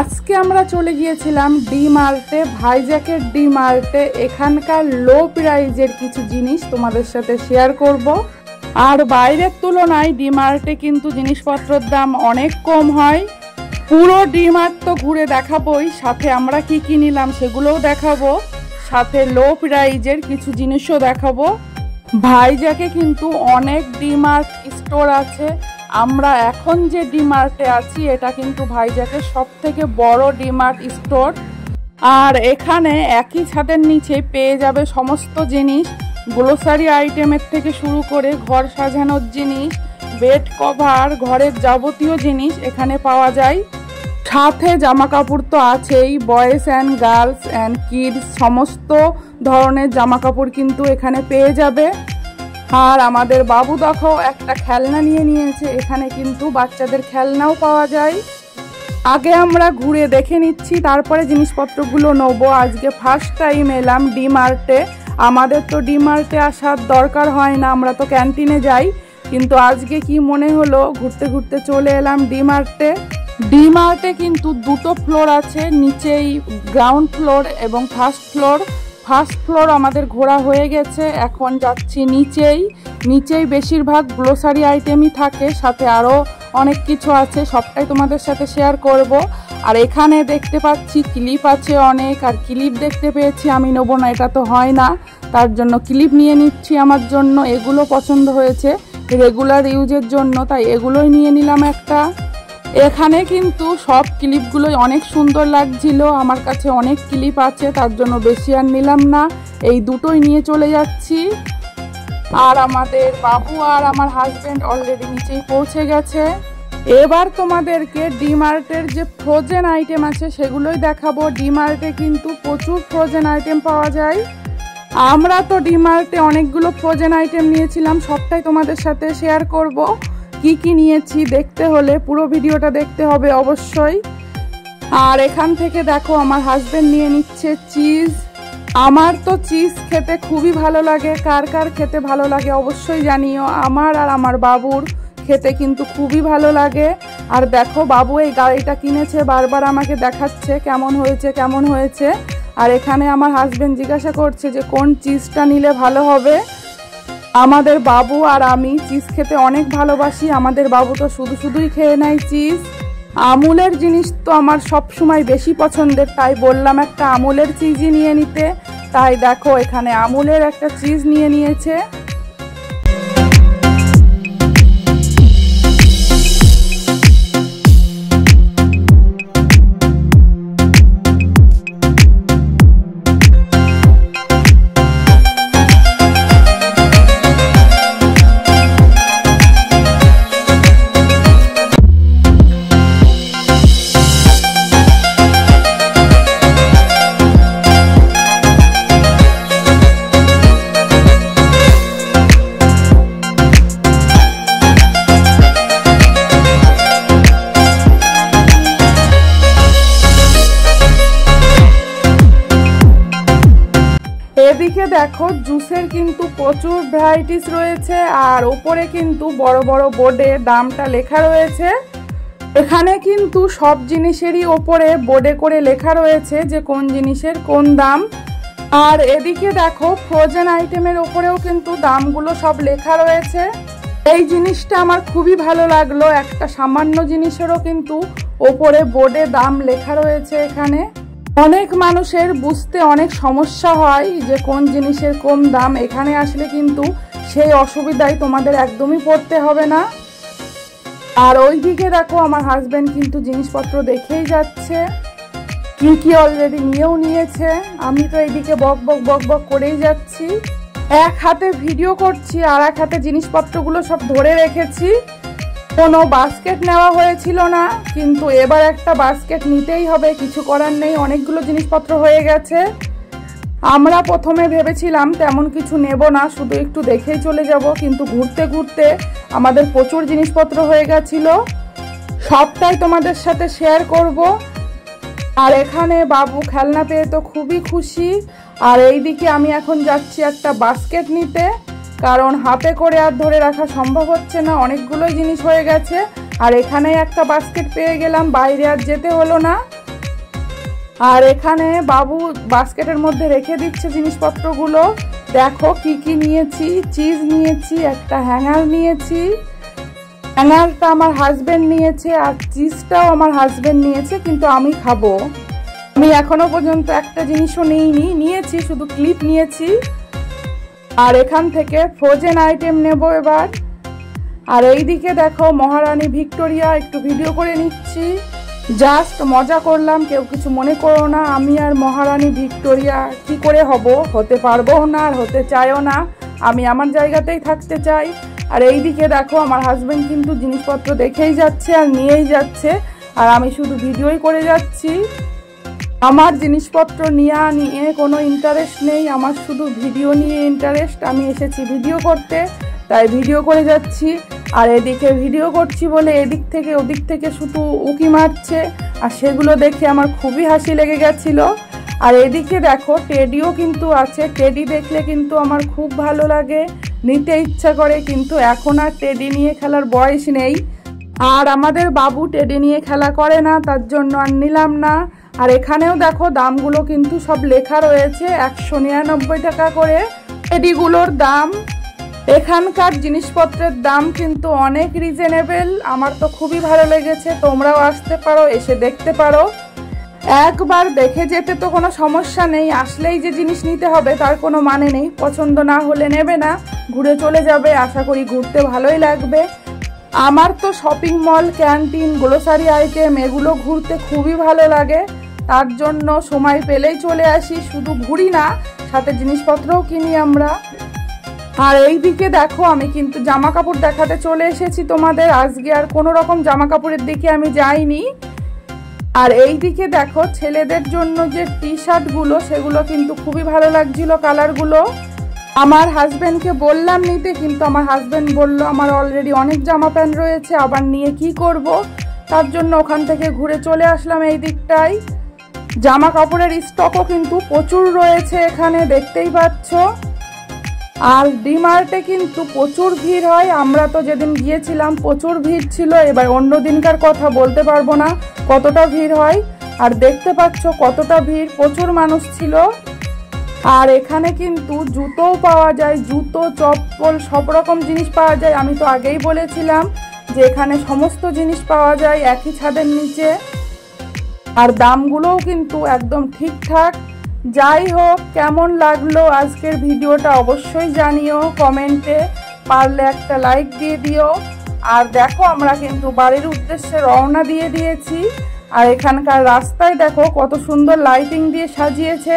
আজকে আমরা চলে গিয়েছিলাম ডি মার্টে, ভাইজ্যাকের ডি মার্টে। এখানকার লো প্রাইজের কিছু জিনিস তোমাদের সাথে শেয়ার করব। আর বাইরের তুলনায় ডি মার্টে কিন্তু জিনিসপত্রের দাম অনেক কম হয়। পুরো ডি মার্ট তো ঘুরে দেখাবোই, সাথে আমরা কি কি নিলাম সেগুলোও দেখাবো, সাথে লো প্রাইজের কিছু জিনিসও দেখাবো। ভাইজ্যাকে কিন্তু অনেক ডি মার্ট স্টোর আছে। আমরা এখন যে ডি মার্টে আছি এটা কিন্তু ভাইজ্যাকের সবথেকে বড় ডি মার্ট স্টোর। আর এখানে একই ছাদের নিচে পেয়ে যাবে সমস্ত জিনিস, গ্রোসারি আইটেমের থেকে শুরু করে ঘর সাজানোর জিনিস, বেড কভার, ঘরের যাবতীয় জিনিস এখানে পাওয়া যায়। সাথে জামা কাপড় তো আছেই, boys and girls and kids সমস্ত ধরনের জামা কাপড় কিন্তু এখানে পেয়ে যাবে। আর আমাদের বাবু দেখো একটা খেলনা নিয়ে নিয়েছে, এখানে কিন্তু বাচ্চাদের খেলনাও পাওয়া যায়। আগে আমরা ঘুরে দেখে নিচ্ছি, তারপরে জিনিসপত্রগুলো নেবো। আজকে ফার্স্ট টাইম এলাম ডি মার্টে। আমাদের তো ডি মার্টে আসার দরকার হয় না, আমরা তো ক্যান্টিনে যাই, কিন্তু আজকে কি মনে হলো ঘুরতে ঘুরতে চলে এলাম ডি মার্টে। ডি মার্টে কিন্তু দুটো ফ্লোর আছে, নিচেই গ্রাউন্ড ফ্লোর এবং ফার্স্ট ফ্লোর। ফার্স্ট ফ্লোর আমাদের ঘোরা হয়ে গেছে, এখন যাচ্ছি নিচেই বেশিরভাগ গ্রোসারি আইটেমই থাকে, সাথে আরও অনেক কিছু আছে, সবটাই তোমাদের সাথে শেয়ার করব। আর এখানে দেখতে পাচ্ছি ক্লিপ আছে অনেক, আর ক্লিপ দেখতে পেয়েছি, আমি নেবো না, এটা তো হয় না, তার জন্য ক্লিপ নিয়ে নিচ্ছি আমার জন্য। এগুলো পছন্দ হয়েছে রেগুলার ইউজের জন্য, তাই এগুলোই নিয়ে নিলাম একটা। এখানে কিন্তু সব ক্লিপগুলোই অনেক সুন্দর লাগছিল, আমার কাছে অনেক ক্লিপ আছে, তার জন্য বেশি আর নিলাম না, এই দুটোই নিয়ে চলে যাচ্ছি। আর আমাদের বাবু আর আমার হাজবেন্ড অলরেডি নিচেই পৌঁছে গেছে। এবার তোমাদেরকে ডি মার্টের যে ফ্রোজেন আইটেম আছে সেগুলোই দেখাবো। ডি মার্টে কিন্তু প্রচুর ফ্রোজেন আইটেম পাওয়া যায়। আমরা তো ডি মার্টে অনেকগুলো ফ্রোজেন আইটেম নিয়েছিলাম, সবটাই তোমাদের সাথে শেয়ার করব। কি কি নিয়েছি দেখতে হলে পুরো ভিডিওটা দেখতে হবে অবশ্যই। আর এখান থেকে দেখো আমার হাজবেন্ড নিয়ে নিচ্ছে চিজ। আমার তো চিজ খেতে খুবই ভালো লাগে, কার কার খেতে ভালো লাগে অবশ্যই জানিও। আমার আর আমার বাবুর খেতে কিন্তু খুবই ভালো লাগে। আর দেখো বাবু এই গাড়িটা কিনেছে, বারবার আমাকে দেখাচ্ছে কেমন হয়েছে। আর এখানে আমার হাজবেন্ড জিজ্ঞাসা করছে যে কোন চিজটা নিলে ভালো হবে। আমাদের বাবু আর আমি চিজ খেতে অনেক ভালোবাসি, আমাদের বাবু তো শুধুই খেয়ে নেয় চিজ। আমুলের জিনিস তো আমার সব সময় বেশি পছন্দের, তাই বললাম একটা আমুলের চিজই নিয়ে নিতে। তাই দেখো এখানে আমুলের একটা চিজ নিয়ে নিয়েছে। এদিকে দেখো জুসের কিন্তু প্রচুর ভ্যারাইটিস রয়েছে, আর ওপরে কিন্তু বড় বড় বোর্ডে দামটা লেখা রয়েছে। এখানে কিন্তু সব জিনিসেরই ওপরে বোর্ডে করে লেখা রয়েছে যে কোন জিনিসের কোন দাম। আর এদিকে দেখো ফ্রোজেন আইটেমের ওপরেও কিন্তু দামগুলো সব লেখা রয়েছে। এই জিনিসটা আমার খুবই ভালো লাগলো, একটা সামান্য জিনিসেরও কিন্তু ওপরে বোর্ডে দাম লেখা রয়েছে। এখানে অনেক মানুষের বুঝতে অনেক সমস্যা হয় যে কোন জিনিসের কম দাম, এখানে আসলে কিন্তু সেই অসুবিধায় তোমাদের একদমই পড়তে হবে না। আর ওইদিকে দেখো আমার হাজবেন্ড কিন্তু জিনিসপত্র দেখেই যাচ্ছে, কি কি অলরেডি নিয়েও নিয়েছে। আমি তো এইদিকে বক বক করেই যাচ্ছি, এক হাতে ভিডিও করছি আর এক হাতে জিনিসপত্রগুলো সব ধরে রেখেছি। কোনো বাস্কেট নেওয়া হয়েছিল না, কিন্তু এবার একটা বাস্কেট নিতেই হবে, কিছু করার নেই, অনেকগুলো জিনিসপত্র হয়ে গেছে। আমরা প্রথমে ভেবেছিলাম তেমন কিছু নেব না, শুধু একটু দেখেই চলে যাব, কিন্তু ঘুরতে ঘুরতে আমাদের প্রচুর জিনিসপত্র হয়ে গেছিল, সবটাই তোমাদের সাথে শেয়ার করব। আর এখানে বাবু খেলনা পেয়ে তো খুবই খুশি। আর এইদিকে আমি এখন যাচ্ছি একটা বাস্কেট নিতে, কারণ হাতে করে আর ধরে রাখা সম্ভব হচ্ছে না, অনেকগুলোই জিনিস হয়ে গেছে। আর এখানে একটা বাস্কেট পেয়ে গেলাম, বাইরে আর যেতে হলো না। আর এখানে বাবু বাস্কেটের মধ্যে রেখে দিচ্ছে জিনিসপত্রগুলো। দেখো কি কি নিয়েছি, চিজ নিয়েছি, একটা হ্যাঙ্গার নিয়েছি, হ্যাঙ্গারটা আমার হাজবেন্ড নিয়েছে আর চিজটাও আমার হাজবেন্ড নিয়েছে, কিন্তু আমি খাবো। আমি এখনো পর্যন্ত একটা জিনিসও নিয়েছি শুধু ক্লিপ নিয়েছি। আর এখান থেকে ফ্রোজেন আইটেম নেব এবার। আর এইদিকে দেখো মহারানী ভিক্টোরিয়া, একটু ভিডিও করে নিচ্ছি, জাস্ট মজা করলাম, কেউ কিছু মনে করো না। আমি আর মহারানী ভিক্টোরিয়া কি করে হতে পারবো না আর হতে চাইও না, আমি আমার জায়গাতেই থাকতে চাই। আর এইদিকে দেখো আমার হাজবেন্ড কিন্তু জিনিসপত্র দেখেই যাচ্ছে আর নিয়েই যাচ্ছে, আর আমি শুধু ভিডিওই করে যাচ্ছি। আমার জিনিসপত্র নিয়ে কোনো ইন্টারেস্ট নেই, আমার শুধু ভিডিও নিয়ে ইন্টারেস্ট। আমি এসেছি ভিডিও করতে, তাই ভিডিও করে যাচ্ছি। আর এদিকে ভিডিও করছি বলে এদিক থেকে ওদিক থেকে শুধু উকি মারছে, আর সেগুলো দেখে আমার খুবই হাসি লেগে গেছিল। আর এদিকে দেখো টেডিও কিন্তু আছে, টেডি দেখলে কিন্তু আমার খুব ভালো লাগে, নিতে ইচ্ছা করে, কিন্তু এখন আর টেডি নিয়ে খেলার বয়স নেই। আর আমাদের বাবু টেডি নিয়ে খেলা করে না, তার জন্য আর নিলাম না। আর এখানেও দেখো দামগুলো কিন্তু সব লেখা রয়েছে, 199 টাকা করে টেডিগুলোর দাম। এখানকার জিনিসপত্রের দাম কিন্তু অনেক রিজনেবল, আমার তো খুবই ভালো লেগেছে। তোমরাও আসতে পারো, এসে দেখতে পারো। একবার দেখে যেতে তো কোনো সমস্যা নেই, আসলেই যে জিনিস নিতে হবে তার কোনো মানে নেই। পছন্দ না হলে নেবে না, ঘুরে চলে যাবে। আশা করি ঘুরতে ভালোই লাগবে। আমার তো shopping mall, canteen, grocery item এগুলো ঘুরতে খুবই ভালো লাগে, তার জন্য সময় পেলেই চলে আসি। শুধু ঘুরি না, সাথে জিনিসপত্রও কিনি আমরা। আর এইদিকে দেখো আমি কিন্তু জামা কাপড় দেখাতে চলে এসেছি তোমাদের। আজকে আর কোনো রকম জামা কাপড়ের দিকে আমি যাইনি। আর এইদিকে দেখো ছেলেদের জন্য যে টি শার্টগুলো, সেগুলো কিন্তু খুবই ভালো লাগছিল কালারগুলো। আমার হাজবেন্ডকে বললাম নিতে, কিন্তু আমার হাজবেন্ড বলল আমার অলরেডি অনেক জামা প্যান্ট রয়েছে, আবার নিয়ে কি করব। তার জন্য ওখান থেকে ঘুরে চলে আসলাম এই দিকটায়। জামা কাপড়ের স্টকও কিন্তু প্রচুর রয়েছে এখানে, দেখতেই পাচ্ছ। আর ডিমার্টে কিন্তু প্রচুর ভিড় হয়, আমরা তো যেদিন গিয়েছিলাম প্রচুর ভিড় ছিল। এবার অন্য দিনকার কথা বলতে পারবো না কতটা ভিড় হয়। আর দেখতে পাচ্ছ কতটা ভিড়, প্রচুর মানুষ ছিল। আর এখানে কিন্তু জুতোও পাওয়া যায়, জুতো, চপ্পল, সব রকম জিনিস পাওয়া যায়। আমি তো আগেই বলেছিলাম যে এখানে সমস্ত জিনিস পাওয়া যায় একই ছাদের নিচে। আর দামগুলোও কিন্তু একদম ঠিকঠাক। যাই হোক, কেমন লাগলো আজকের ভিডিওটা অবশ্যই জানিও কমেন্টে, পারলে একটা লাইক দিয়ে দিও। আর দেখো আমরা কিন্তু বাড়ির উদ্দেশ্যে রওনা দিয়ে দিয়েছি। আর এখানকার রাস্তায় দেখো কত সুন্দর লাইটিং দিয়ে সাজিয়েছে,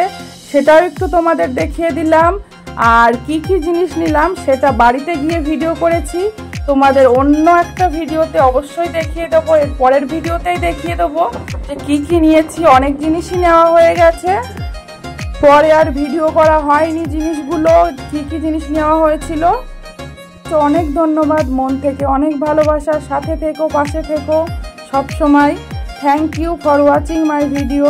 সেটাও একটু তোমাদের দেখিয়ে দিলাম। আর কি কি জিনিস নিলাম সেটা বাড়িতে গিয়ে ভিডিও করেছি, তোমাদের অন্য একটা ভিডিওতে অবশ্যই দেখিয়ে দেবো। এর পরের ভিডিওতেই দেখিয়ে দেবো যে কি কি নিয়েছি। অনেক জিনিসই নেওয়া হয়ে গেছে, পরে আর ভিডিও করা হয়নি জিনিসগুলো, কি কি জিনিস নেওয়া হয়েছিল। তো অনেক ধন্যবাদ, মন থেকে অনেক ভালোবাসা। সাথে থেকো, পাশে থেকো সব সময়। Thank you for watching my video.